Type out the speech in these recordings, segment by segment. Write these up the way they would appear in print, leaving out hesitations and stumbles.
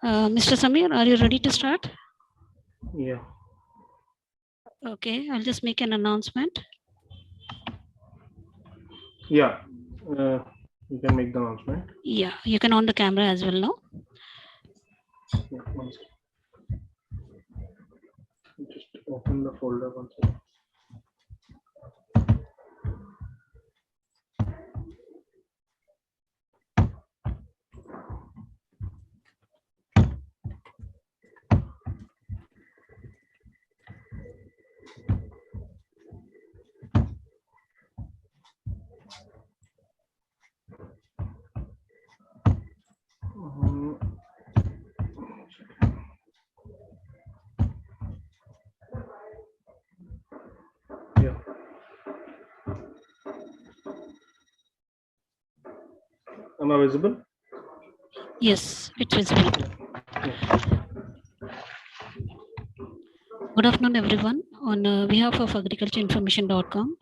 Mr. Samir, are you ready to start? Yeah. Okay, I'll just make an announcement. Yeah. You can make the announcement. Yeah, you can on the camera as well now. Yeah, one second. Just open the folder one second. Um, yeah. Am I visible? Yes, it's visible. Yeah. Good afternoon, everyone. On behalf of agricultureinformation.com,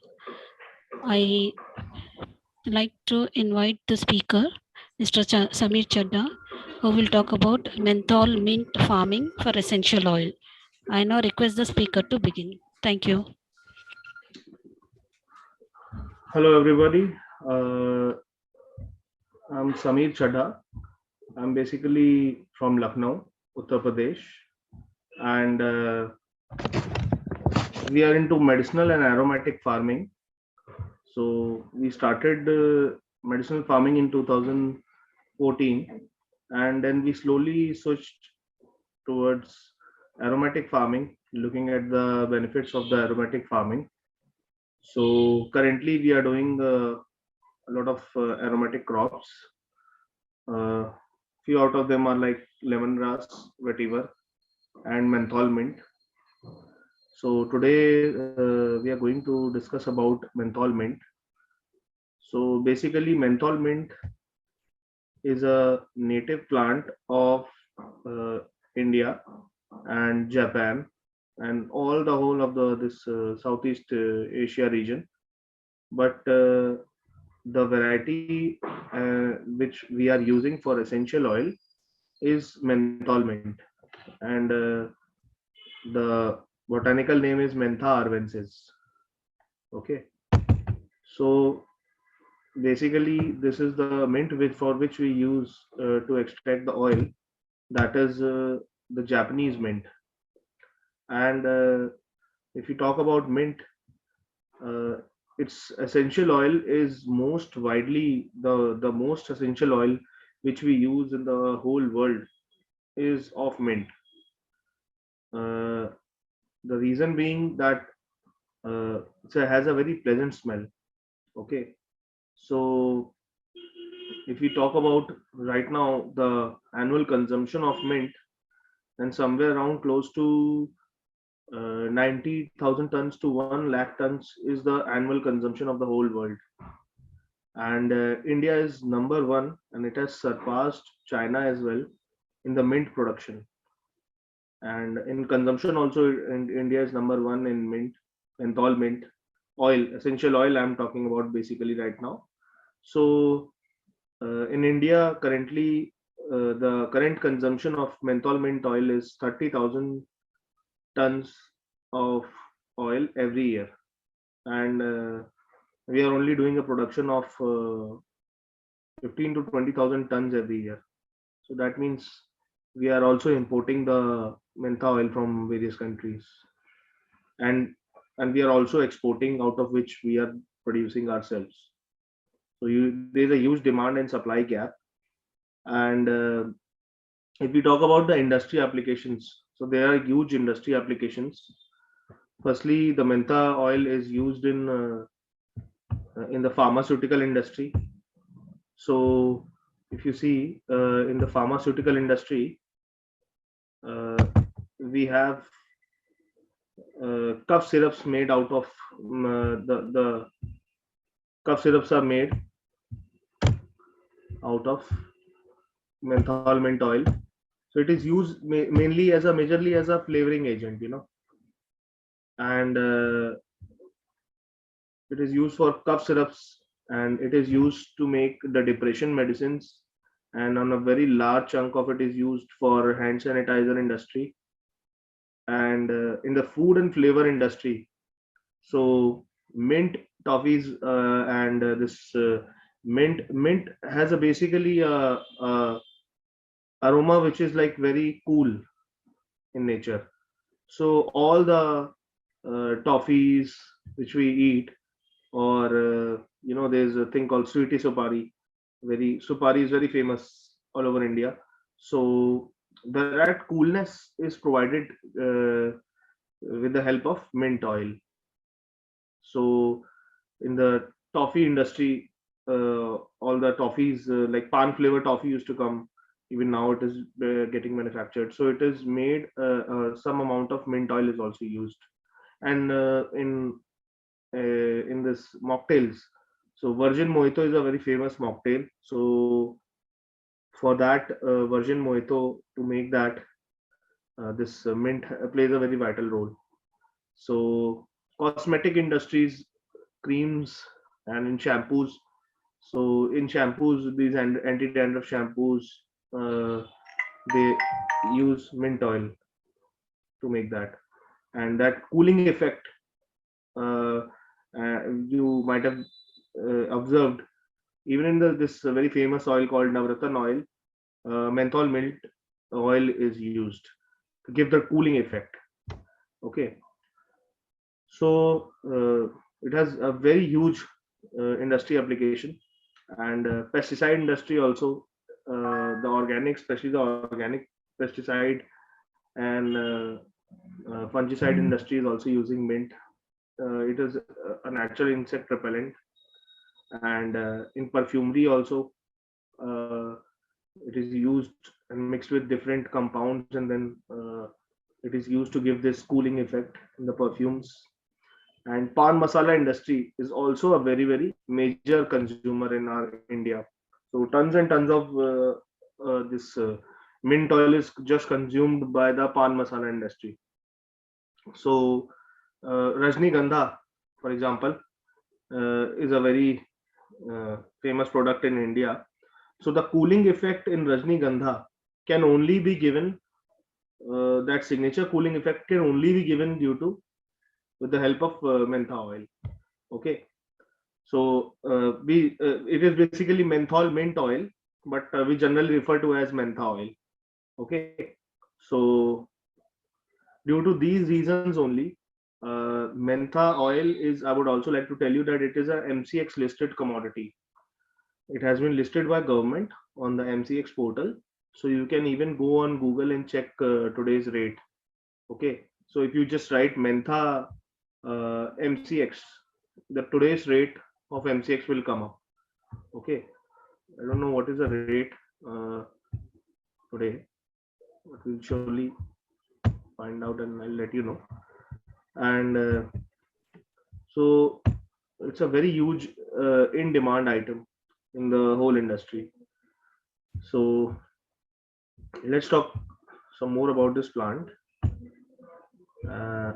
I like to invite the speaker, Mr. Samir Chadha, who will talk about menthol mint farming for essential oil. I now request the speaker to begin. Thank you. Hello, everybody. I'm Samir Chadha. I'm basically from Lucknow, Uttar Pradesh, and we are into medicinal and aromatic farming. So we started medicinal farming in 2014, and then we slowly switched towards aromatic farming, looking at the benefits of the aromatic farming. So currently we are doing a lot of aromatic crops. Few out of them are like lemongrass, vetiver, and menthol mint. So today we are going to discuss about menthol mint. So basically, menthol mint is a native plant of uh, India and Japan and all the whole of the this Southeast Asia region. But the variety which we are using for essential oil is menthol mint, and the botanical name is Mentha arvensis. Okay, so basically this is the mint which for which we use to extract the oil. That is the Japanese mint. And if you talk about mint, uh, its essential oil is most widely the most essential oil which we use in the whole world is of mint. Uh, the reason being that it has a very pleasant smell. Okay, so if we talk about right now the annual consumption of mint, then somewhere around close to 90,000 tons to 1 lakh tons is the annual consumption of the whole world. And India is number one, and it has surpassed China as well in the mint production. And in consumption also, India is number one in mint, menthol mint, oil, essential oil I'm talking about basically right now. So in India, currently, the current consumption of menthol mint oil is 30,000 tons of oil every year. And we are only doing a production of 15 to 20,000 tons every year. So that means we are also importing the mentha oil from various countries, and we are also exporting, out of which we are producing ourselves. So there's a huge demand and supply gap. And if we talk about the industry applications, so there are huge industry applications. Firstly, the mentha oil is used in the pharmaceutical industry. So if you see in the pharmaceutical industry, we have cough syrups made out of the cough syrups are made out of menthol mint oil. So it is used mainly as a majorly as a flavoring agent, and it is used for cough syrups, and it is used to make the depression medicines and on a very large chunk of it is used for hand sanitizer industry and in the food and flavor industry. So mint toffees and this mint has a basically aroma which is like very cool in nature. So all the toffees which we eat, or there's a thing called sweetie supari. Very supari is very famous all over India. So that coolness is provided uh, with the help of mint oil. So in the toffee industry, all the toffees like pan flavor toffee used to come. Even now it is getting manufactured. So it is made. Some amount of mint oil is also used, and in this mocktails. So virgin mojito is a very famous mocktail. So for that virgin mojito to make that, this mint plays a very vital role. So cosmetic industries, creams, and in shampoos. So in shampoos, these anti-dandruff shampoos, uh, they use mint oil to make that, and that cooling effect, uh, you might have observed even in this very famous oil called Navratan oil. Menthol mint oil is used to give the cooling effect. Okay, so it has a very huge industry application, and pesticide industry also. The organic, especially the organic pesticide and fungicide industry is also using mint. It is a natural insect repellent, and in perfumery also, uh, it is used and mixed with different compounds, and then it is used to give this cooling effect in the perfumes. And pan masala industry is also a very very major consumer in our India. So tons and tons of this mint oil is just consumed by the pan masala industry. So Rajnigandha, for example, is a very famous product in India. So the cooling effect in Rajnigandha can only be given, that signature cooling effect can only be given due to with the help of mentha oil. Okay, so it is basically menthol mint oil, but we generally refer to as mentha oil. Okay, so due to these reasons only, mentha oil is. I would also like to tell you that it is a MCX listed commodity. It has been listed by government on the MCX portal, so you can even go on Google and check today's rate. Okay, so if you just write mentha MCX, the today's rate of MCX will come up. Okay, I don't know what is the rate uh, today, but we'll surely find out and I'll let you know. And so it's a very huge in demand item in the whole industry. So let's talk some more about this plant. uh,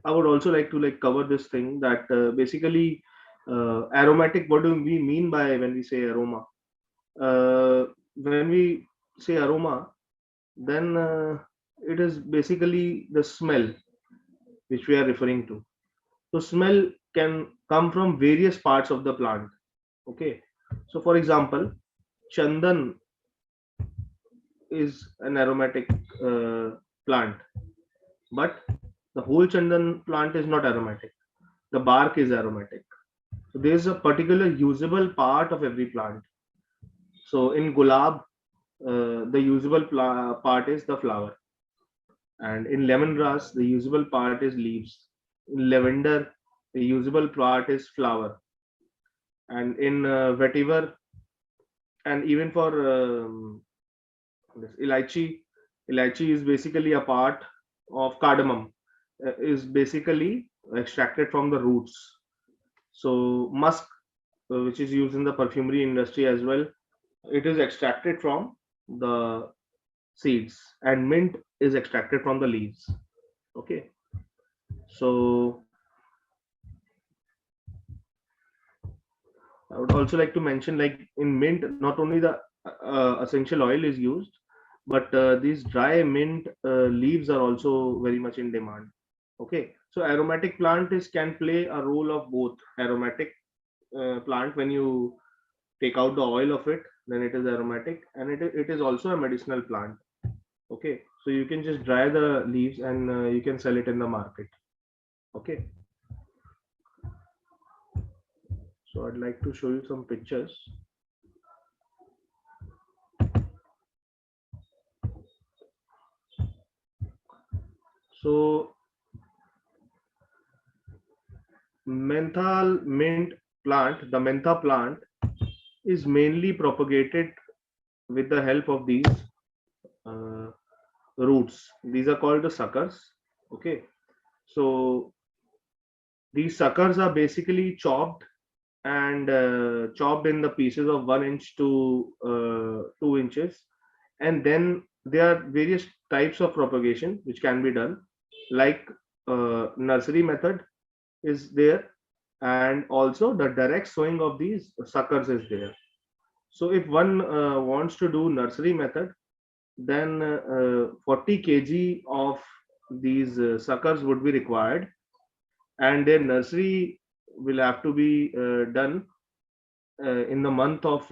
I would also like to like cover this thing that basically aromatic. What do we mean by when we say aroma? When we say aroma, then it is basically the smell which we are referring to. So smell can come from various parts of the plant. Okay. So for example, chandan is an aromatic plant, but the whole chandan plant is not aromatic. The bark is aromatic. So there is a particular usable part of every plant. So in gulab, the usable part is the flower, and in lemongrass, the usable part is leaves. In lavender, the usable part is flower, and in vetiver, and even for this ilaichi is basically a part of cardamom. Is basically extracted from the roots. So musk, which is used in the perfumery industry as well, it is extracted from the seeds, and mint is extracted from the leaves. Okay, so I would also like to mention, like in mint, not only the essential oil is used, but these dry mint leaves are also very much in demand. Okay, so aromatic plant is can play a role of both. Aromatic plant, when you take out the oil of it, then it is aromatic, and it is also a medicinal plant. Okay, so you can just dry the leaves and you can sell it in the market. Okay, so I'd like to show you some pictures. So menthol mint plant, the mentha plant, is mainly propagated with the help of these uh, roots. These are called the suckers. Okay, so these suckers are basically chopped and chopped in the pieces of 1 inch to 2 inches, and then there are various types of propagation which can be done, like nursery method is there, and also the direct sowing of these suckers is there. So if one wants to do nursery method, then 40 kg of these suckers would be required, and their nursery will have to be done in the month of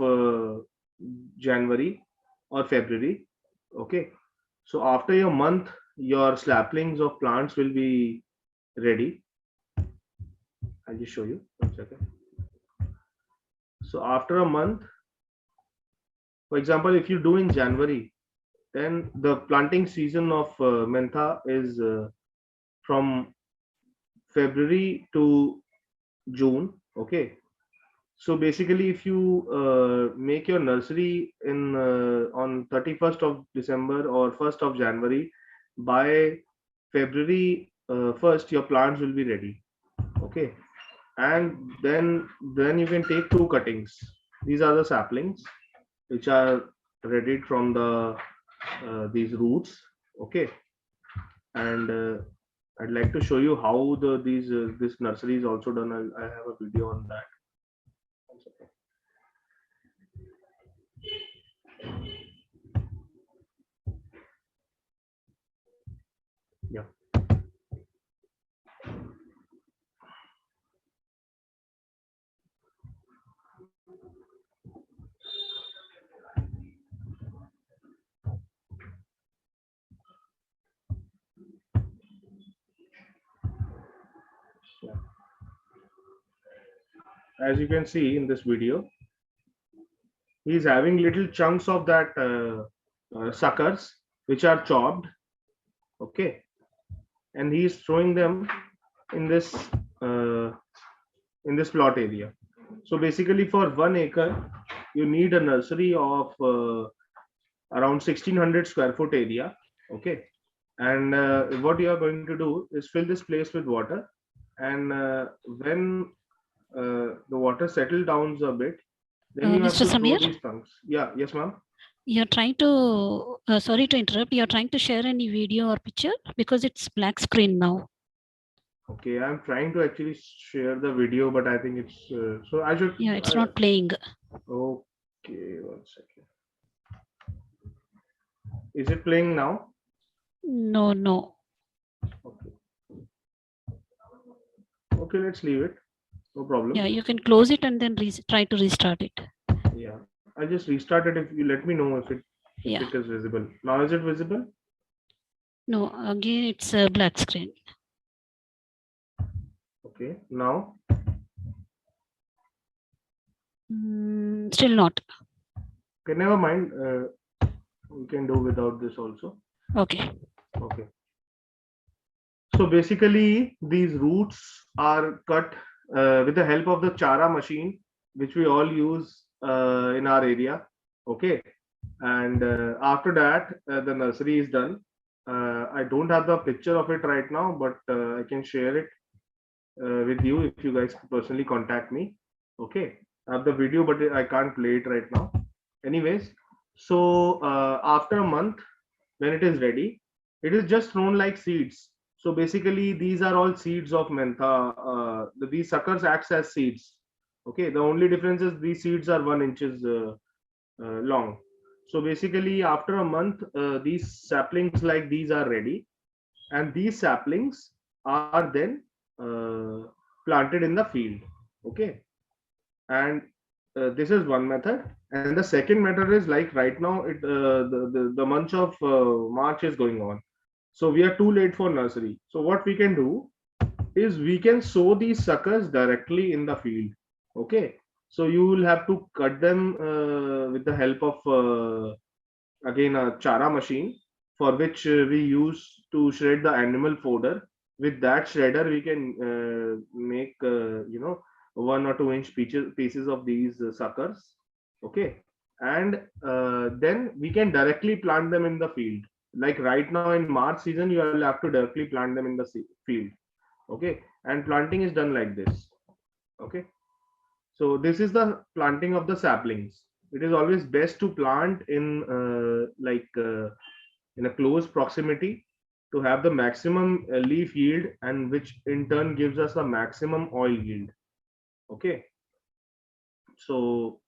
January or February. Okay, so after a month, your saplings of plants will be ready. I'll just show you 1 second. So after a month, for example, if you do in January, then the planting season of mentha is from February to June. Okay, so basically, if you make your nursery in on 31st of December or 1st of January, by February 1st, your plants will be ready. Okay, and then you can take two cuttings. These are the saplings which are ready from the these roots. Okay, and I'd like to show you how these this nursery is also done. I have a video on that. Yeah. As you can see in this video, he's having little chunks of that suckers which are chopped. Okay, and he's throwing them in uh, this plot area. So basically, for 1 acre, you need a nursery of around 1600 square foot area. Okay, and what you are going to do is fill this place with water, and when the water settles down a bit, then you have Mr. to throw Samir, these chunks. Yeah, yes, ma'am. you're trying to, sorry to interrupt, you're trying to share any video or picture because it's black screen now. Okay, I'm trying to actually share the video, but I think it's so I should. Yeah, it's not playing. Okay, 1 second. Is it playing now? No, no. Okay. Okay, let's leave it. No problem. Yeah, you can close it and then try to restart it. Yeah, I just restarted. If you let me know if it is visible. Now is it visible? No, again it's a black screen. Okay, now. Still not. Okay, never mind. We can do without this also. Okay. Okay. So basically, these roots are cut with the help of the chara machine, which we all use in our area. Okay, and after that, the nursery is done. I don't have the picture of it right now, but I can share it with you if you guys personally contact me. Okay, I have the video, but I can't play it right now. Anyways, so after a month, when it is ready, it is just thrown like seeds. So basically, these are all seeds of mentha. These suckers acts as seeds. Okay, the only difference is these seeds are 1 inches long. So basically, after a month, these saplings like these are ready, and these saplings are then planted in the field. Okay, and this is one method. And the second method is like right now, the month of March is going on, so we are too late for nursery. So what we can do is we can sow these suckers directly in the field. Okay, so you will have to cut them with the help of again a chara machine, for which we use to shred the animal fodder. With that shredder we can make 1 or 2 inch pieces of these suckers. Okay, and then we can directly plant them in the field. Like right now in March season, you will have to directly plant them in the field. Okay, and planting is done like this. Okay, so this is the planting of the saplings. It is always best to plant in a close proximity to have the maximum leaf yield, and which in turn gives us the maximum oil yield. Okay, so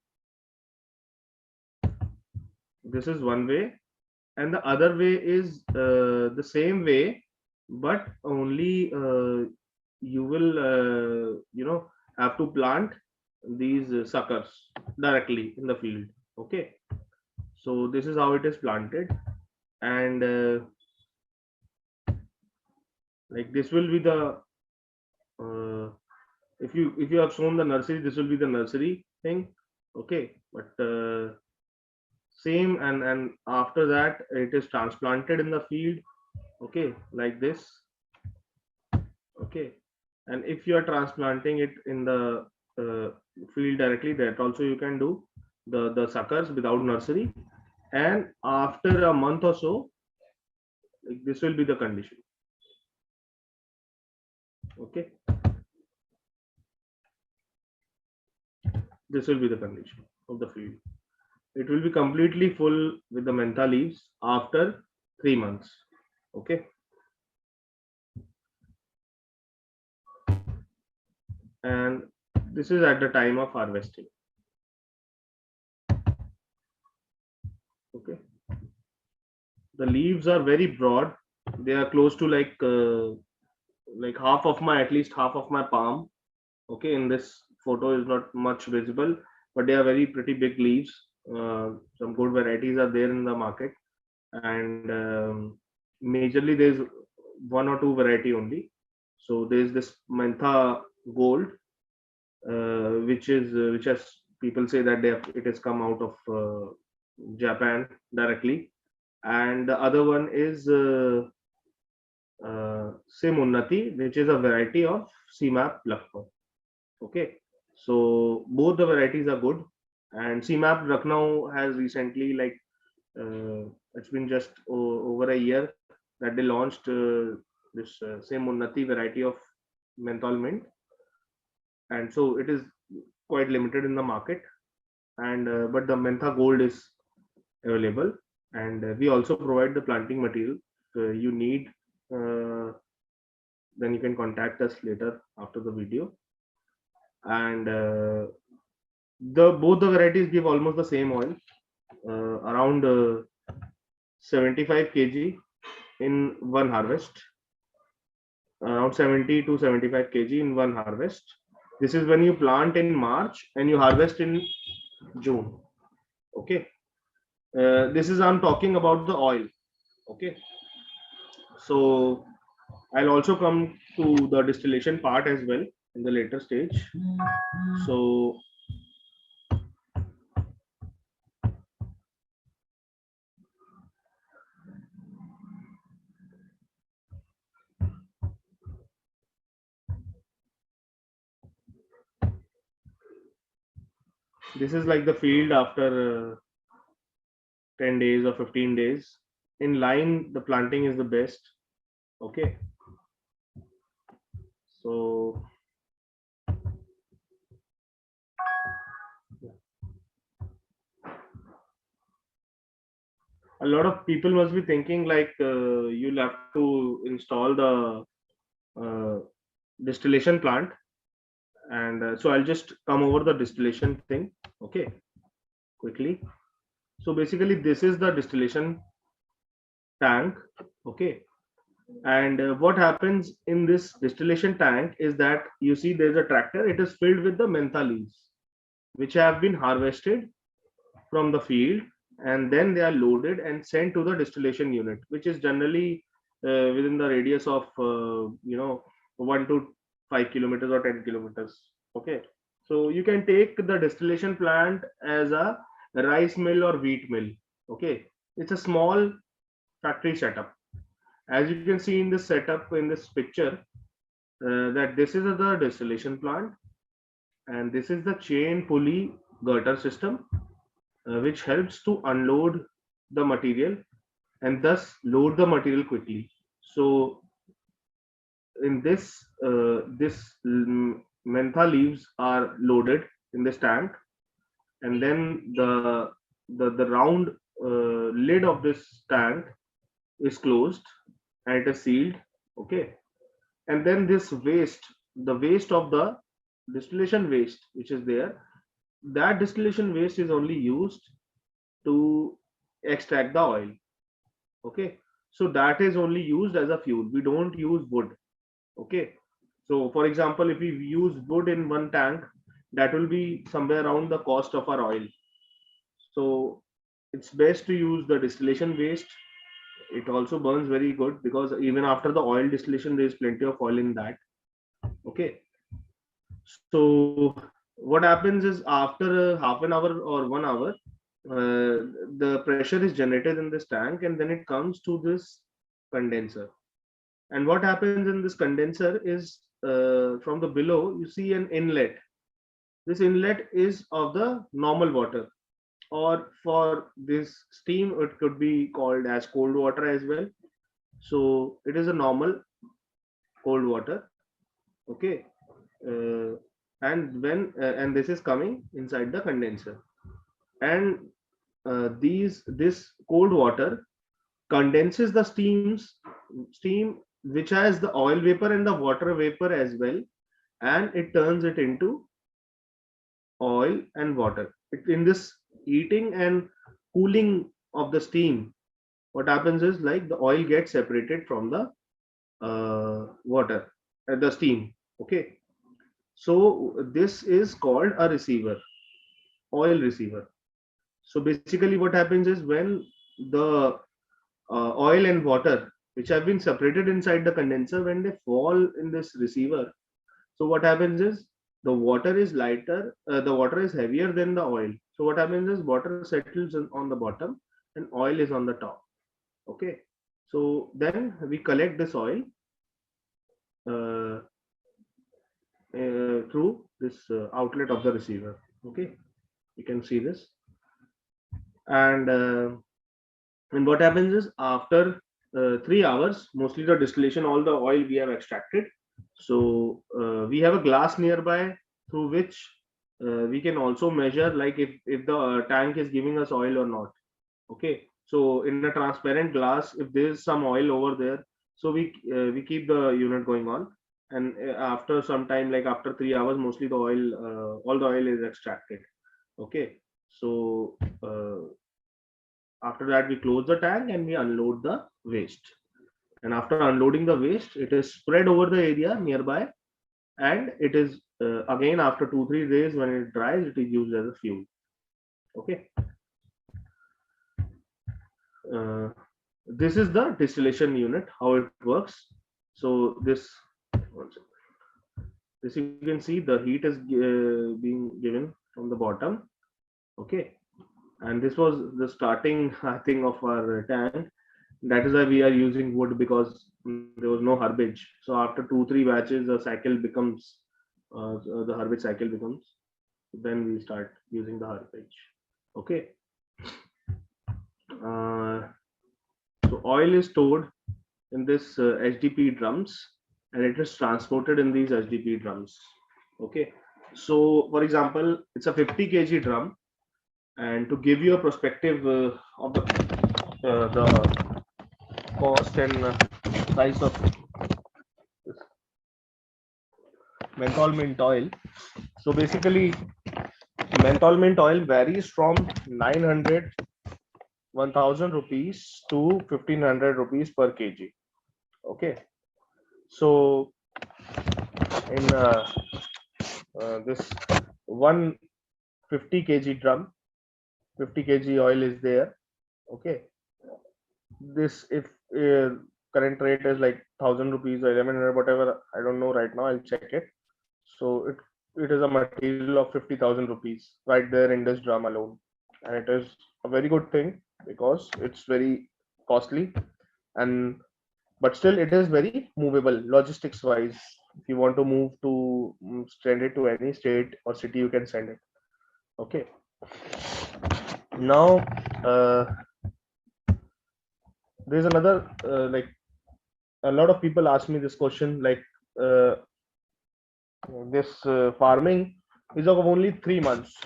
this is one way, and the other way is the same way, but only you will have to plant these suckers directly in the field. Okay, so this is how it is planted, and like this will be the uh, if you have shown the nursery, this will be the nursery thing. Okay, but same, and after that it is transplanted in the field. Okay, like this. Okay, and if you are transplanting it in the uh, field directly, that also you can do the suckers without nursery. And after a month or so, like this will be the condition. Okay, this will be the condition of the field. It will be completely full with the mentha leaves after 3 months. Okay, and this is at the time of harvesting. Okay, the leaves are very broad. They are close to like half of my, at least half of my palm. Okay, in this photo is not much visible, but they are very pretty big leaves. Some good varieties are there in the market, and majorly there's 1 or 2 variety only. So there's this mentha gold, which has, people say that it has come out of Japan directly, and the other one is Sim Unnati, which is a variety of CMAP Lucknow. Okay, so both the varieties are good, and CMAP Lucknow has recently, like it's been just over a year that they launched this same Unnati variety of menthol mint, and so it is quite limited in the market. And but the Mentha Gold is available, and we also provide the planting material. If you need, uh, then you can contact us later after the video. And the both the varieties give almost the same oil, around 75 kg in one harvest, around 70 to 75 kg in one harvest. This is when you plant in March and you harvest in June. Okay, this is, I'm talking about the oil. Okay, so I'll also come to the distillation part as well in the later stage. So this is like the field after 10 days or 15 days. In line, the planting is the best. Okay, so a lot of people must be thinking like you'll have to install the distillation plant, and so I'll just come over the distillation thing. Okay, quickly. So basically this is the distillation tank. Okay. And what happens in this distillation tank is that you see there's a tractor. It is filled with the mentha leaves which have been harvested from the field, and then they are loaded and sent to the distillation unit, which is generally within the radius of 1 to 5 kilometers or 10 kilometers. Okay, so you can take the distillation plant as a rice mill or wheat mill. Okay, it's a small factory setup. As you can see in this setup in this picture, that this is the distillation plant, and this is the chain pulley girder system, which helps to unload the material and thus load the material quickly. So in this mentha leaves are loaded in this tank, and then the round lid of this tank is closed and it is sealed. Okay, and then this waste, the waste of the distillation waste which is there, that distillation waste is only used to extract the oil. Okay, so that is only used as a fuel. We don't use wood. Okay, so for example, if we use wood in one tank, that will be somewhere around the cost of our oil. So it's best to use the distillation waste. It also burns very good because even after the oil distillation there is plenty of oil in that. Okay, so what happens is after half an hour or 1 hour, the pressure is generated in this tank, and then it comes to this condenser. And what happens in this condenser is, from the below you see an inlet. This inlet is of the normal water, or for this steam it could be called as cold water as well. So it is a normal cold water. Okay, uh, and this is coming inside the condenser, and this cold water condenses the steam which has the oil vapor and the water vapor as well, and it turns it into oil and water. In this heating and cooling of the steam, what happens is like the oil gets separated from the water, the steam. Okay, so this is called a receiver, oil receiver. So basically what happens is when the oil and water which have been separated inside the condenser, when they fall in this receiver, so what happens is the water is lighter, the water is heavier than the oil. So what happens is water settles on the bottom and oil is on the top. Okay, so then we collect this oil uh, through this outlet of the receiver. Okay, you can see this. And what happens is after 3 hours, mostly the distillation, all the oil we have extracted. So we have a glass nearby through which we can also measure like if the tank is giving us oil or not. Okay, so in a transparent glass, if there is some oil over there, so we keep the unit going on, and after some time, like after 3 hours, mostly the oil, all the oil is extracted. Okay, so after that we close the tank and we unload the waste, and after unloading the waste it is spread over the area nearby, and it is again after 2 3 days when it dries it is used as a fuel. Okay, uh, this is the distillation unit, how it works. So this you can see the heat is being given from the bottom. Okay, and this was the starting I think of our tank. That is why we are using wood, because there was no herbage. So after 2 3 batches the cycle becomes the herbage cycle becomes, then we start using the herbage. Okay, uh, so oil is stored in this HDP drums, and it is transported in these HDP drums. Okay, so for example it's a 50 kg drum, and to give you a perspective of the cost and price of menthol mint oil. So basically menthol mint oil varies from 900 1000 rupees to 1500 rupees per kg. Okay, so in this 150 kg drum, 50 kg oil is there. Okay, this if current rate is like 1000 rupees or 1100, whatever, I don't know right now, I'll check it. So it is a material of 50,000 rupees right there in this drum alone, and it is a very good thing because it's very costly, and but still it is very movable logistics wise. If you want to move to send it to any state or city, you can send it. Okay, now there's another like a lot of people ask me this question, like uh, this farming is of only 3 months,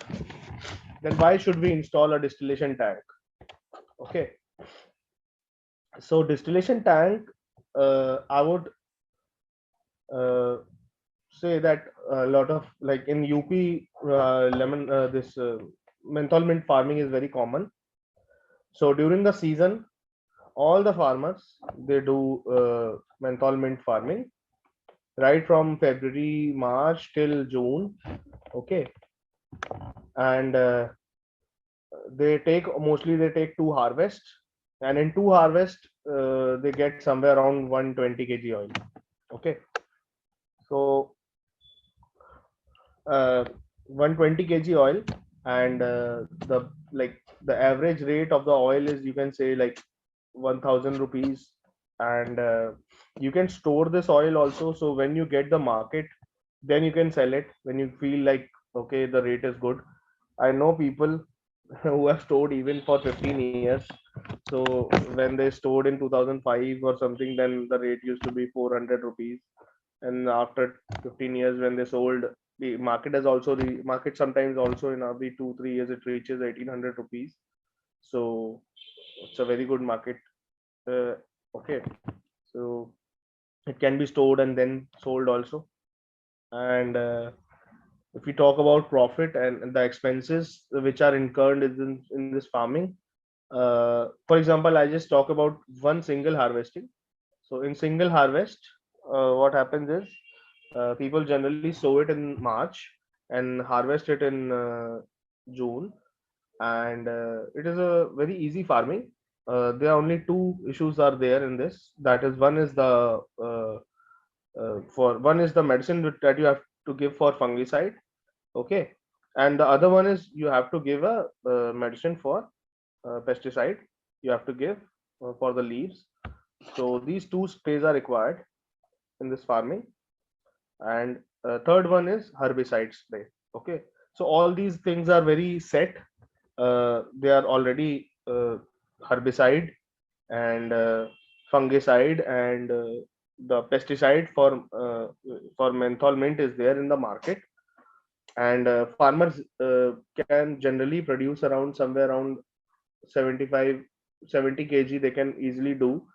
then why should we install a distillation tank? Okay, so distillation tank, I would uh, say that a lot of, like in UP, lemon this menthol mint farming is very common. So during the season, all the farmers, they do menthol mint farming right from February, March till June. Okay, and they take two harvests, and in two harvests they get somewhere around 120 kg oil. Okay, so 120 kg oil, and the like the average rate of the oil is, you can say, like 1000 rupees, and you can store this oil also, so when you get the market, then you can sell it when you feel like, okay, the rate is good. I know people who have stored even for 15 years. So when they stored in 2005 or something, then the rate used to be 400 rupees, and after 15 years when they sold, the market has also market sometimes also in every 2 3 years it reaches 1800 rupees. So it's a very good market. uh, okay, so it can be stored and then sold also. And if we talk about profit and the expenses which are incurred in this farming, for example, I just talk about one single harvesting. So in single harvest, what happens is, people generally sow it in March and harvest it in June, and it is a very easy farming. There are only two issues are there in this. That is, one is the for one is the medicine that you have to give for fungicide. Okay, and the other one is you have to give a medicine for pesticide. You have to give for the leaves. So these two sprays are required in this farming, and third one is herbicide spray. Okay, so all these things are very set. They are already herbicide and fungicide, and the pesticide for menthol mint is there in the market. And farmers can generally produce around somewhere around 75 70 kg they can easily do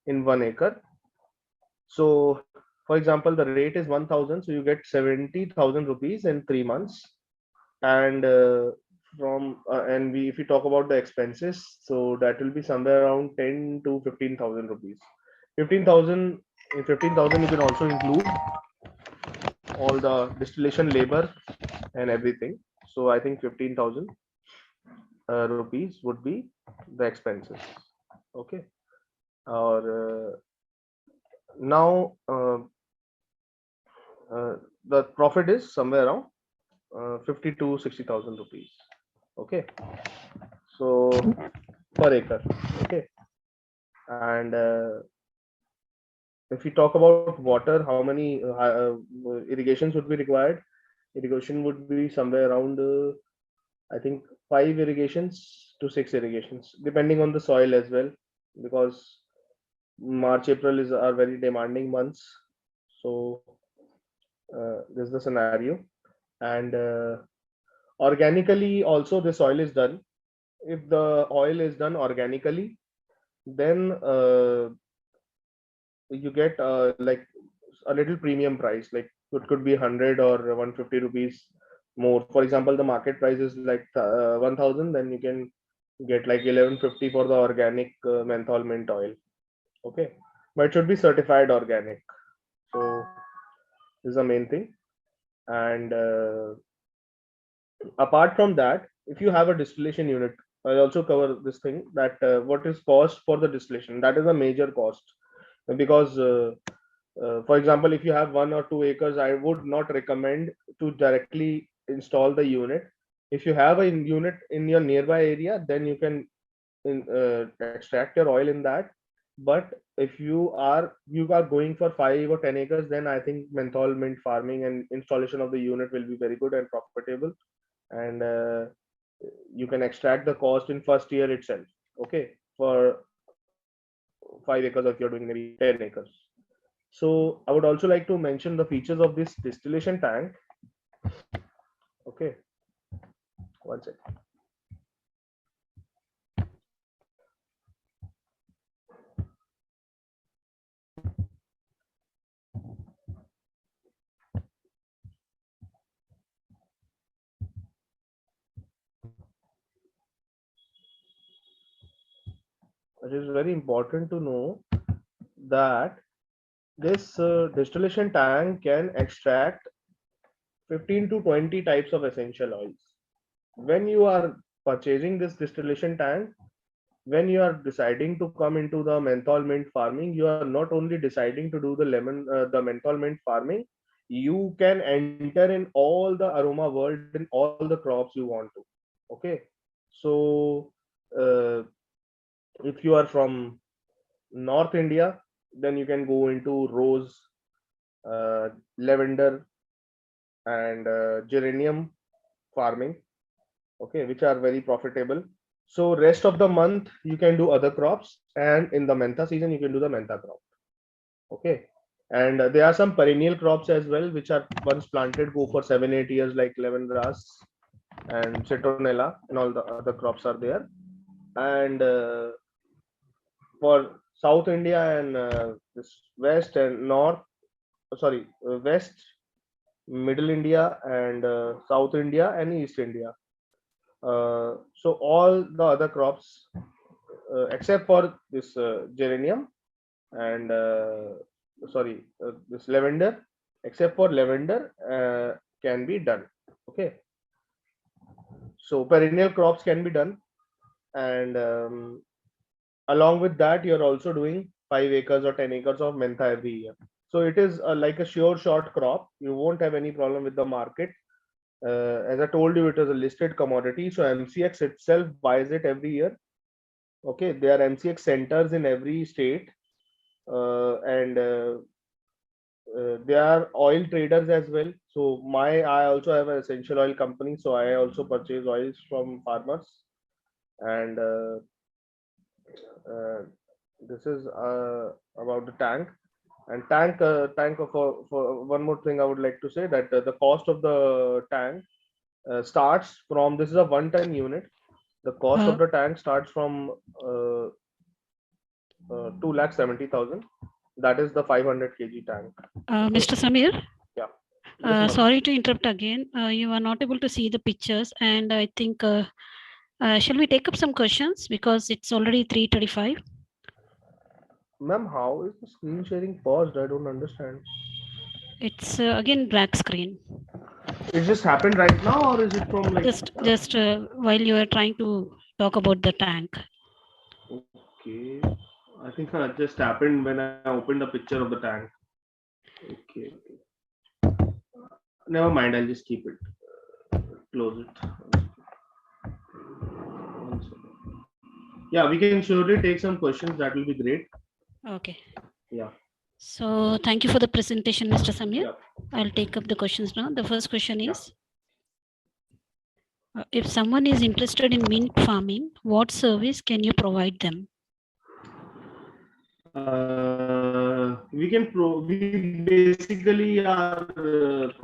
in 1 acre. So for example, the rate is 1000, so you get 70,000 rupees in 3 months. And and we if we talk about the expenses, so that will be somewhere around 10 to 15,000 rupees. 15,000, in 15,000 you can also include all the distillation labor and everything. So I think 15,000 rupees would be the expenses. Okay, or now the profit is somewhere around 50 to 60,000 rupees. Okay, so per acre. Okay, and if we talk about water, how many irrigations would be required? Irrigation would be somewhere around I think 5 irrigations to 6 irrigations, depending on the soil as well, because March, April is are very demanding months. So this is the scenario. And organically, also the soil is done. If the oil is done organically, then you get like a little premium price. Like it could be 100 or 150 rupees more. For example, the market price is like 1000, then you can get like 1150 for the organic menthol mint oil. Okay, but it should be certified organic. So this is the main thing. And apart from that, if you have a distillation unit, I'll also cover this thing that what is cost for the distillation. That is a major cost because for example, if you have 1 or 2 acres, I would not recommend to directly install the unit. If you have a unit in your nearby area, then you can extract your oil in that. But if you are going for 5 or 10 acres, then I think menthol mint farming and installation of the unit will be very good and profitable. And you can extract the cost in first year itself. Okay, for 5 acres, if you're doing maybe 10 acres. So I would also like to mention the features of this distillation tank. Okay, one second. It is very important to know that this distillation tank can extract 15 to 20 types of essential oils. When you are purchasing this distillation tank, when you are deciding to come into the menthol mint farming, you are not only deciding to do the menthol mint farming, you can enter in all the aroma world in all the crops you want to. Okay, so uh, if you are from North India, then you can go into rose, lavender, and geranium farming. Okay, which are very profitable. So rest of the month you can do other crops, and in the mentha season you can do the mentha crop. Okay, and there are some perennial crops as well, which are once planted go for 7 8 years, like lemongrass and citronella, and all the other crops are there. And for South India and this West and North, sorry, West, Middle India, and South India and East India. So all the other crops, except for this geranium and this lavender, except for lavender, can be done. Okay, so perennial crops can be done, and along with that, you're also doing 5 acres or 10 acres of mentha every year. So it is like a sure short crop. You won't have any problem with the market. As I told you, it is a listed commodity, so MCX itself buys it every year. Okay, there are MCX centers in every state, and there are oil traders as well. So I also have an essential oil company, so I also purchase oils from farmers. And uh, this is about the tank. And for one more thing, I would like to say that the cost of the tank starts from, this is a 1 ton unit. The cost of Uh, the tank starts from 2,70,000. That is the 500 kg tank. Okay. Mr. Samir, Yeah. Yes, ma'am. sorry to interrupt again. You are not able to see the pictures, and I think shall we take up some questions because it's already 3:35. Ma'am, how is the screen sharing paused? I don't understand. It's again black screen. It just happened right now, or is it from like? Just while you are trying to talk about the tank. Okay. I think it just happened when I opened the picture of the tank. Okay. Never mind. I'll just keep it. Close it. One second. Yeah, we can surely take some questions. That will be great. Okay. Yeah. So thank you for the presentation, Mr. Samir. Yeah. I'll take up the questions now. The first question is, if someone is interested in mint farming, what service can you provide them? We basically our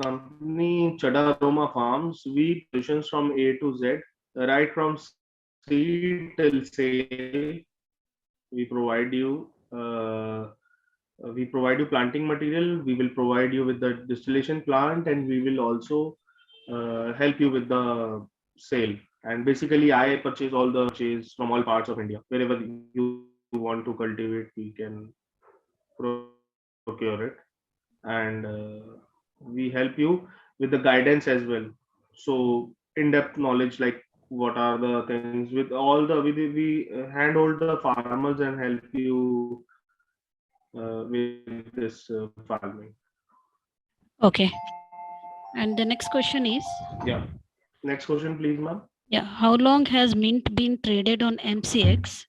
company Chadha Aroma Farms. We solutions from A to Z, right from seed till sale. We provide you. We provide you planting material. We will provide you with the distillation plant, and we will also help you with the sale. And basically, I purchase all the purchase from all parts of India. Wherever you want to cultivate, we can procure it, and we help you with the guidance as well. So in-depth knowledge, like what are the things with all the we handhold the farmers and help you with this farming. Okay. And the next question Yeah. is, Next question, please, ma'am. yeah, how long has mint been traded on MCX?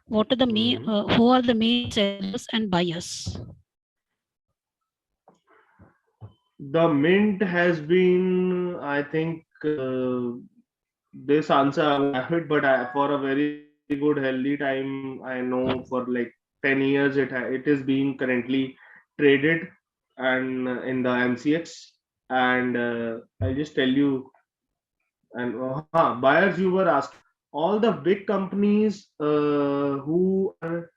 What are the main, Mhm. who are the main sellers and buyers? The mint has been, I think, this answer I won't have it, but for a very good healthy time, I know for like 10 years it is being currently traded and in the MCX. And I'll just tell you, and buyers you were asking, all the big companies who are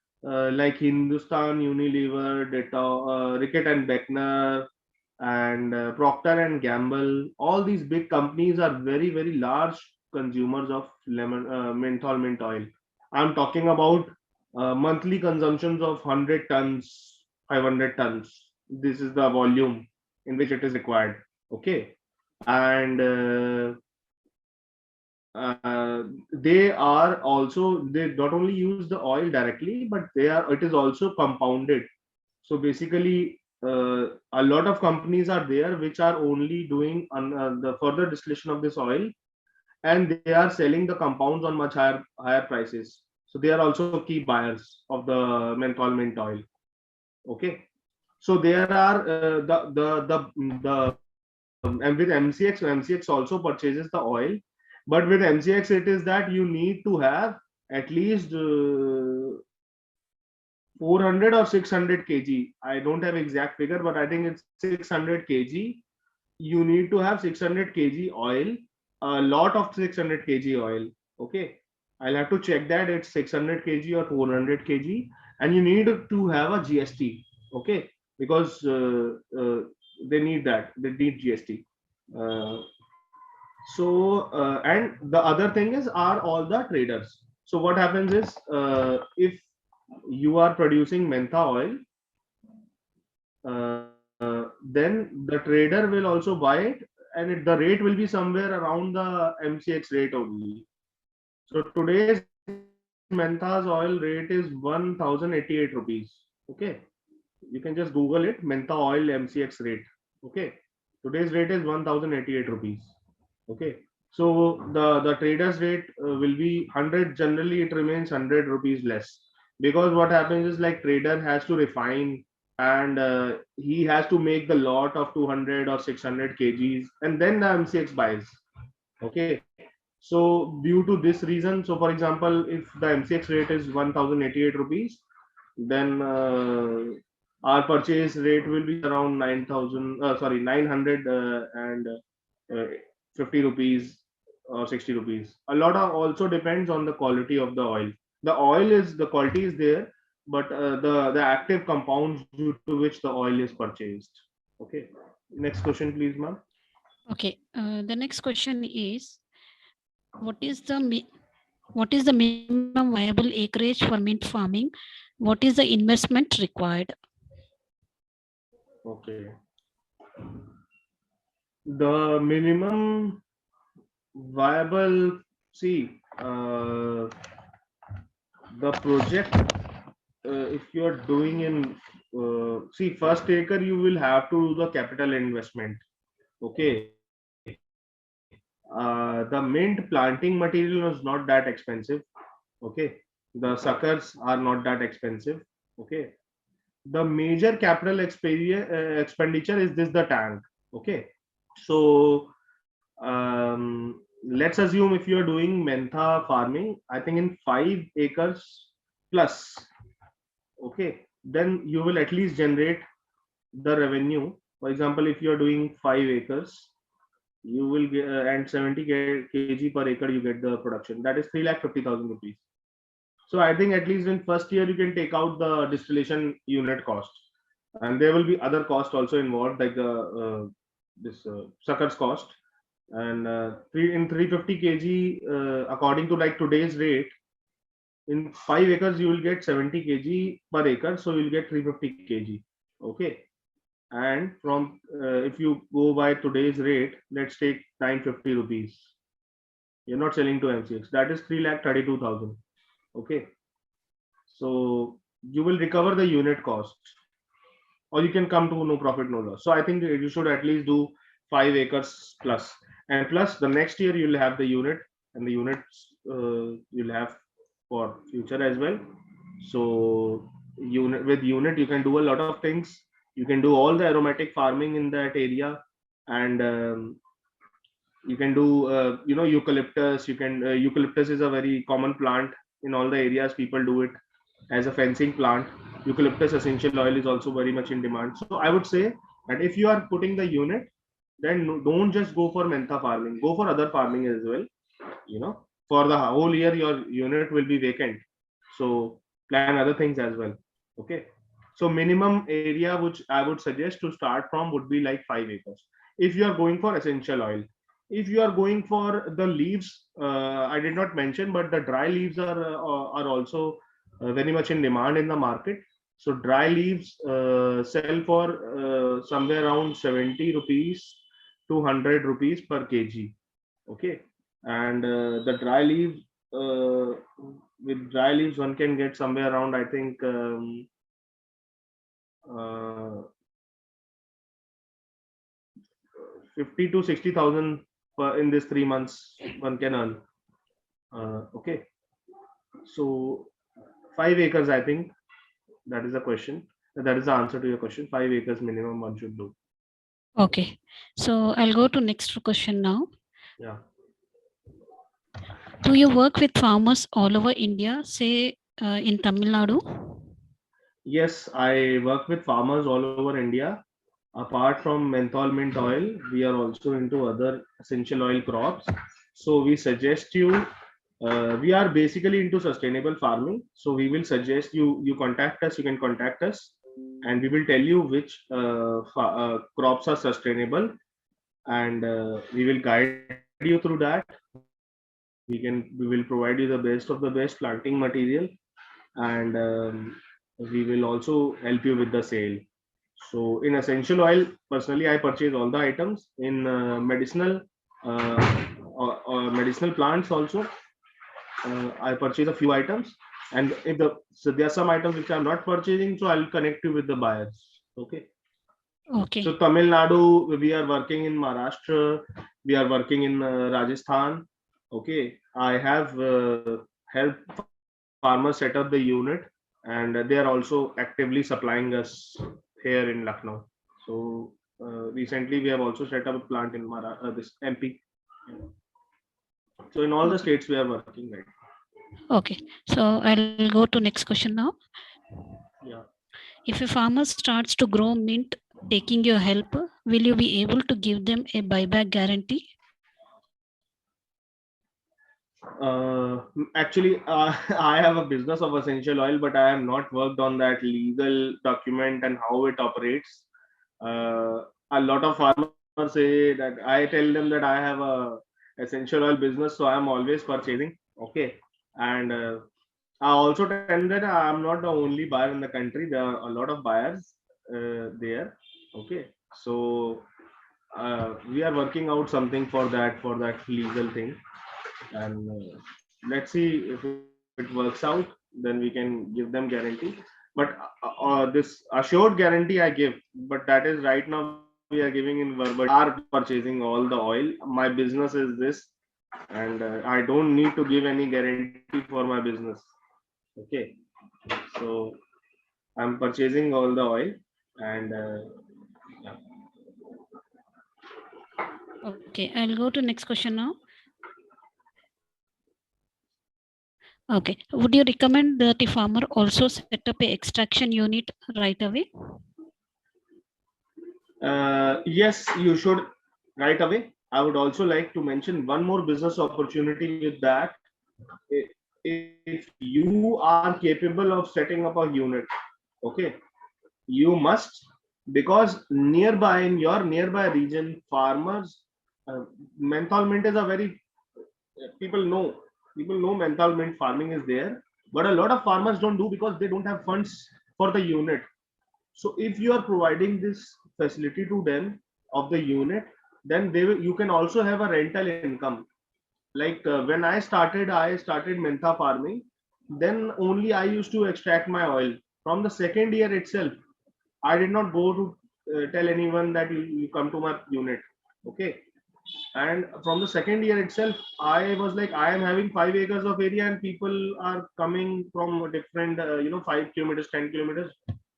like Hindustan Unilever, Ricket and Beckner, and Procter and Gamble. All these big companies are very large consumers of menthol mint oil. I'm talking about monthly consumptions of 100 tons, 500 tons. This is the volume in which it is required. Okay, and they are also, they not only use the oil directly, but it is also compounded. So basically, a lot of companies are there which are only doing the further distillation of this oil, and they are selling the compounds on much higher prices. So they are also key buyers of the menthol mint oil. Okay, so there are and with MCX also purchases the oil, but with MCX it is that you need to have at least 400 or 600 kg. I don't have exact figure, but I think it's 600 kg. You need to have 600 kg oil, a lot of 600 kg oil. Okay, I'll have to check that it's 600 kg or 400 kg, and you need to have a GST. Okay, because they need that. They need GST. Uh, and the other thing is are all the traders. So what happens is, if you are producing mentha oil, then the trader will also buy it, and the rate will be somewhere around the MCX rate only. So today's mentha's oil rate is 1088 rupees. Okay, you can just Google it, mentha oil MCX rate. Okay, today's rate is 1088 rupees. Okay, so the traders rate will be 100. Generally it remains 100 rupees less, because what happens is, like, trader has to refine, and he has to make the lot of 200 or 600 kgs, and then the MCX buys. Okay, so due to this reason, so for example, if the MCX rate is 1088 rupees, then our purchase rate will be around 9000, sorry, 900 and 50 rupees or 60 rupees. A lot of also depends on the quality of the oil. The quality is there, but the active compounds due to which the oil is purchased. Okay, next question, please, ma'am. Okay. The next question is, what is the what is the minimum viable acreage for mint farming? What is the investment required? Okay, the minimum viable, see, the project, if you are doing in, see, first acre you will have to do the capital investment. Okay, the mint planting material is not that expensive. Okay, the suckers are not that expensive. Okay, the major capital expenditure is this, the tank. Okay, so let's assume if you are doing mentha farming, I think in 5 acres plus. Okay, then you will at least generate the revenue. For example, if you are doing 5 acres, you will get, and 70 kg per acre you get the production, that is 3,50,000 rupees. So I think at least in first year you can take out the distillation unit cost, and there will be other cost also involved, like the this suckers cost. and in 350 kg, according to like today's rate, in 5 acres you will get 70 kg per acre, so you'll get 350 kg. Okay, and from if you go by today's rate, let's take 950 rupees. You're not selling to MCX. That is 3,32,000. Okay, so you will recover the unit cost, or you can come to no profit no loss. So I think you should at least do 5 acres plus, and plus the next year you'll have the unit, and the units you'll have for future as well. So unit you can do a lot of things. You can do all the aromatic farming in that area, and you can do eucalyptus. You can eucalyptus is a very common plant in all the areas. People do it as a fencing plant. Eucalyptus essential oil is also very much in demand. So I would say that if you are putting the unit, then don't just go for mentha farming. Go for other farming as well. For the whole year your unit will be vacant. So plan other things as well. Okay. So minimum area which I would suggest to start from would be like 5 acres. If you are going for essential oil, if you are going for the leaves, I did not mention, but the dry leaves are also very much in demand in the market. So dry leaves sell for somewhere around 70 rupees to 100 rupees per kg. Okay, and the dry leaves, with dry leaves one can get somewhere around, I think, uh, 50 to 60,000 in this 3 months one can earn. Okay, so 5 acres, I think that is the question. That is the answer to your question. 5 acres minimum one should do. Okay, so I'll go to next question now. Yeah. Do you work with farmers all over India, say in Tamil Nadu? Yes, I work with farmers all over India. Apart from menthol mint oil, we are also into other essential oil crops. So we suggest you, we are basically into sustainable farming. So we will suggest you contact us. You can contact us, and we will tell you which crops are sustainable, and we will guide you through that. We will provide you the best of the best planting material, and we will also help you with the sale. So in essential oil, personally, I purchase all the items. In medicinal plants also, I purchase a few items. And so there are some items which I'm not purchasing, so I'll connect you with the buyers. Okay. Okay. So Tamil Nadu, we are working in Maharashtra, we are working in Rajasthan. Okay, I have helped farmers set up the unit, and they are also actively supplying us here in Lucknow. So recently we have also set up a plant in this MP. So in all the states we are working right. Okay, so I'll go to next question now. Yeah. If a farmer starts to grow mint taking your help, will you be able to give them a buyback guarantee? Actually, I have a business of essential oil, but I have not worked on that legal document and how it operates. A lot of farmers say that I tell them that I have a essential oil business, so I'm always purchasing. Okay, and I also tell them that I'm not the only buyer in the country. There are a lot of buyers there. Okay, so we are working out something for that legal thing, and let's see if it works out, then we can give them guarantee. But this assured guarantee I give, but that is right now we are giving in verbal. Are purchasing all the oil. My business is this, and I don't need to give any guarantee for my business. Okay, so I'm purchasing all the oil, and yeah. Okay, I'll go to next question now. Okay, would you recommend that the farmer also set up a extraction unit right away? Yes, you should right away. I would also like to mention one more business opportunity with that. If you are capable of setting up a unit, okay, you must, because nearby in your nearby region, farmers uh, menthol mint is a very people know people know menthol mint farming is there, but a lot of farmers don't do because they don't have funds for the unit. So if you are providing this facility to them of the unit, then you can also have a rental income. Like when I started mentha farming, then only I used to extract my oil. From the second year itself, I did not go to tell anyone that you come to my unit. Okay. And from the second year itself, I was like, I am having 5 acres of area and people are coming from different 5 kilometers, 10 kilometers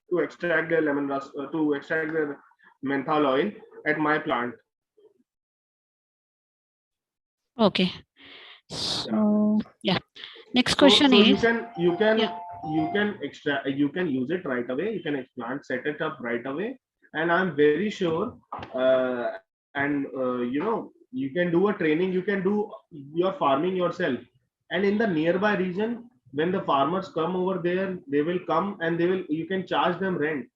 to extract their lemongrass, to extract their menthol oil at my plant. Okay. Yeah. So yeah. Next So question so you is can you can yeah. you can use it right away. You can plant set it up right away, and I'm very sure. And you can do a training. You can do your farming yourself, and in the nearby region, when the farmers come over there, they will come and they will. You can charge them rent.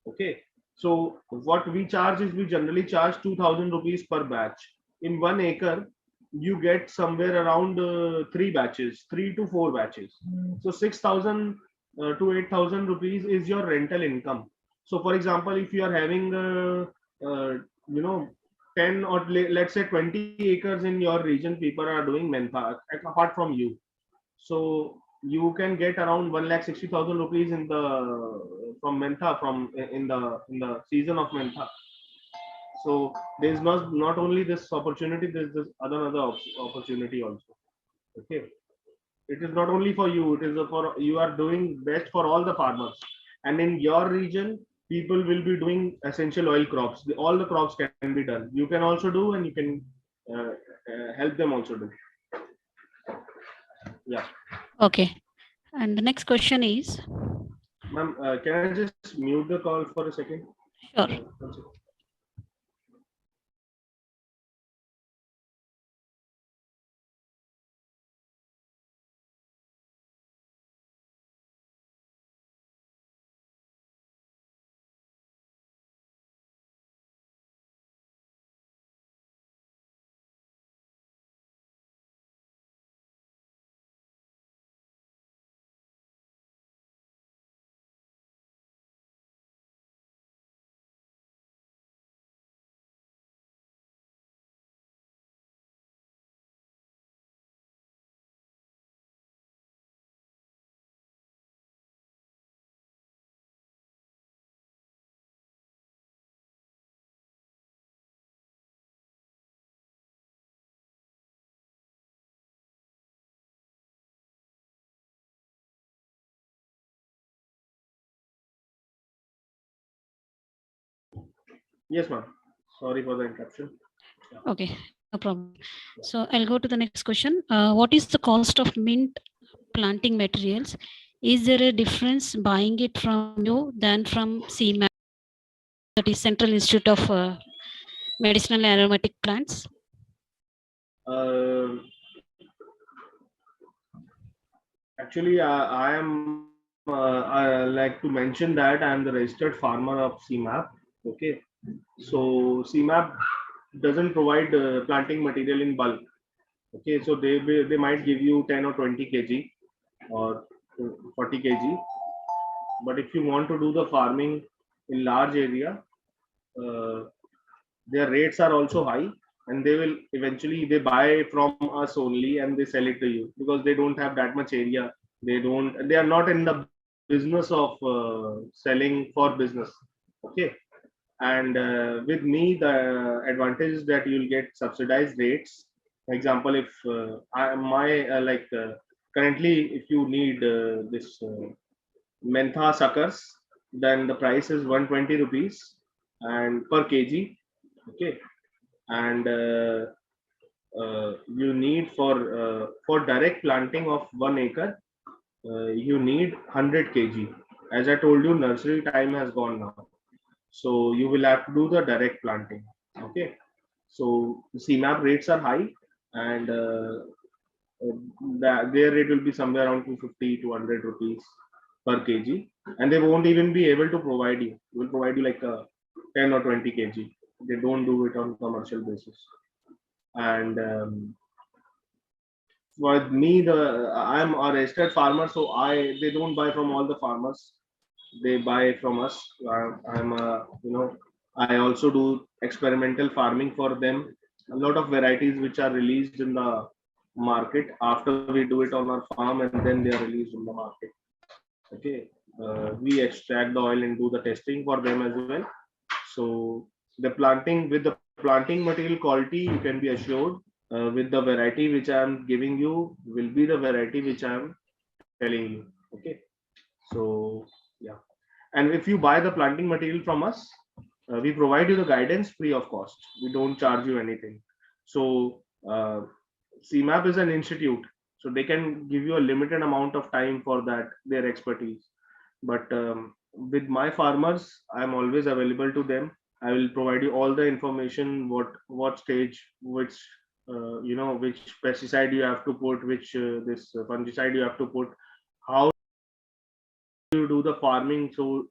Okay. So what we charge is we generally charge 2,000 rupees per batch. In 1 acre, you get somewhere around 3 batches, 3 to 4 batches. So 6,000 to 8,000 rupees is your rental income. So for example, if you are having uh, you know 10 or let's say 20 acres in your region, people are doing mentha apart from you. So you can get around 1,60,000 rupees in the from mentha from in the season of mentha. So there's not only this opportunity, there's this other opportunity also. Okay, it is not only for you, it is for you are doing best for all the farmers. And in your region, people will be doing essential oil crops. All the crops can be done. You can also do, and you can help them also do. Yeah. Okay. And the next question is Ma'am, can I just mute the call for a second? sure. 1 second. Yes, ma'am. Sorry for the interruption. Yeah. Okay, no problem. So I'll go to the next question. What is the cost of mint planting materials? Is there a difference buying it from you than from CMAP, that is Central Institute of Medicinal and Aromatic Plants? Uh, Actually, I like to mention that I am the registered farmer of CMAP. Okay, so CMAP doesn't provide planting material in bulk. Okay, so they might give you 10 or 20 kg or 40 kg. But if you want to do the farming in large area, uh, their rates are also high, and they will eventually they buy from us only and they sell it to you because they don't have that much area. They are not in the business of selling for business. Okay. And with me, the advantage is that you'll get subsidized rates. For example, if my currently, if you need this mentha suckers, then the price is 120 rupees and per kg. Okay. And you need for direct planting of 1 acre, you need 100 kg. As I told you, nursery time has gone now, so you will have to do the direct planting. Okay. So CMAP rates are high, and their rate will be somewhere around 250 to 100 rupees per kg, and they won't even be able to provide you. Will provide you like a 10 or 20 kg. They don't do it on commercial basis. And for me, I'm a registered farmer, so I they don't buy from all the farmers. They buy from us. I'm I also do experimental farming for them. A lot of varieties which are released in the market after we do it on our farm, and then they are released in the market. Okay, we extract the oil and do the testing for them as well. So the planting with the planting material quality, you can be assured with the variety which I am giving you will be the variety which I am telling you. Okay, so yeah, and if you buy the planting material from us, we provide you the guidance free of cost. We don't charge you anything. So CMAP is an institute, so they can give you a limited amount of time for that their expertise. But with my farmers, I am always available to them. I will provide you all the information, what stage, which which pesticide you have to put, which this fungicide you have to put, how you do the farming. So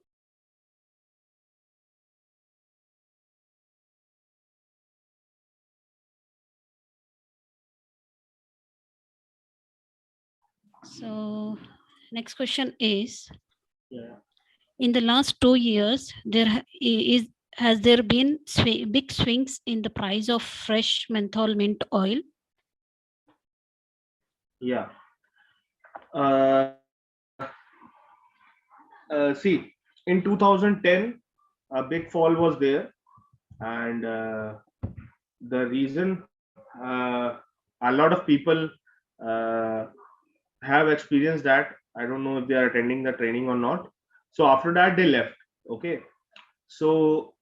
So, next question is: yeah, in the last 2 years, has there been big swings in the price of fresh menthol mint oil? yeah. Uh, See, in 2010, a big fall was there, and the reason a lot of people uh, have experienced that. I don't know if they are attending the training or not. So after that, they left. Okay, so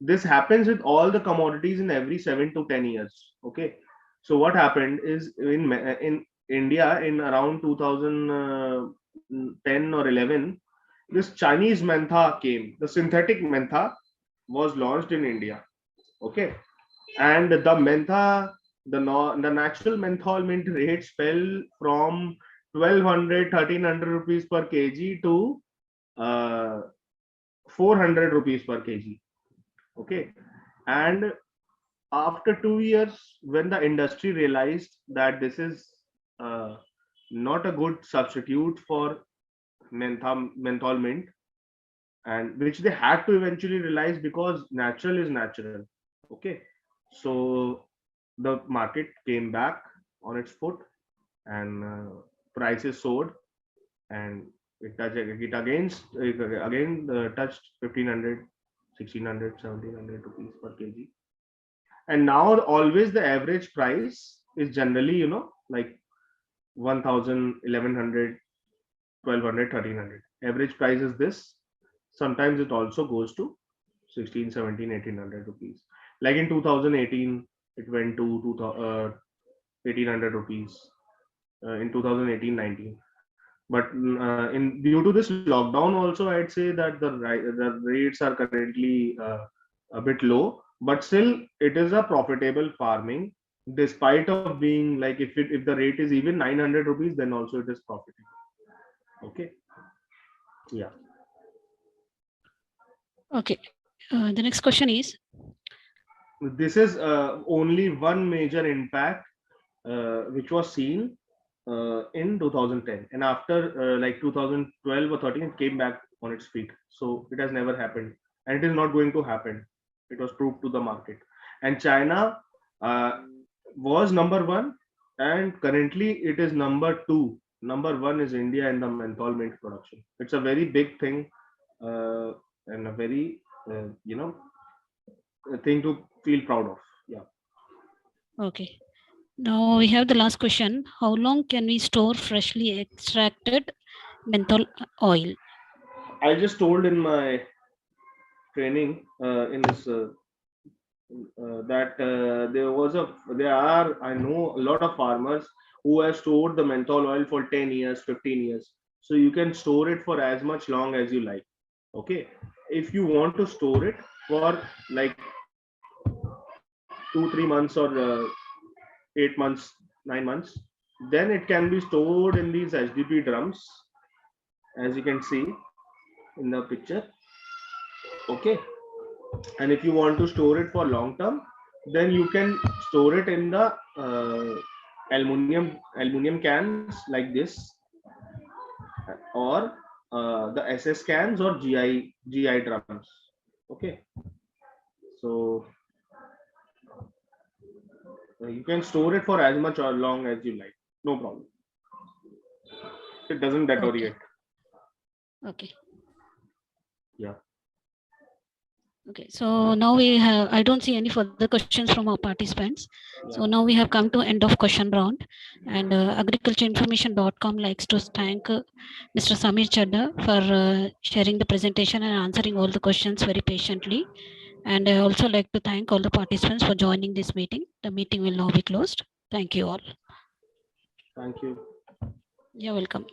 this happens with all the commodities in every 7 to 10 years. Okay, so what happened is in India in around 2010 or 11, this Chinese mentha came. The synthetic mentha was launched in India. Okay, and the mentha, the natural menthol mint rates fell from 1200 1300 rupees per kg to uh, 400 rupees per kg. Okay, and after 2 years, when the industry realized that this is uh, not a good substitute for menthol mint, and which they had to eventually realize because natural is natural. Okay, so the market came back on its foot, and prices soared, and it again touched 1500, 1600, 1700 rupees per kg. And now always the average price is generally like 1000, 1100, 1200, 1300. Average price is this. Sometimes it also goes to 16, 17, 1800 rupees. Like in 2018, it went to 1800 rupees in 2018, 19. But in due to this lockdown also, I'd say that the rates are currently a bit low, but still it is a profitable farming, despite of being like, if the rate is even 900 rupees, then also it is profitable. Okay, yeah. Okay. The next question is: This is only one major impact which was seen in 2010, and after like 2012 or 13, it came back on its feet. So it has never happened, and it is not going to happen. It was proved to the market. And China uh, was number one, and currently it is number two. Number one is India in the menthol mint production. It's a very big thing, and a very thing to feel proud of. Yeah. okay. Now we have the last question: how long can we store freshly extracted menthol oil? I just told in my training in this that there are, I know a lot of farmers who have stored the menthol oil for 10 years, 15 years. So you can store it for as much long as you like. Okay, if you want to store it for like 2 3 months or 8 months, 9 months, then it can be stored in these HDP drums, as you can see in the picture. Okay, and if you want to store it for long term, then you can store it in the aluminum cans like this, or the SS cans or GI drums. Okay, so you can store it for as much or long as you like. No problem. It doesn't deteriorate. Okay. Yeah. Okay. So now we have. I don't see any further questions from our participants. So now we have come to end of question round, and agricultureinformation.com likes to thank Mr. Samir Chadha for sharing the presentation and answering all the questions very patiently. And I also like to thank all the participants for joining this meeting. The meeting will now be closed. Thank you all. Thank you. You're welcome.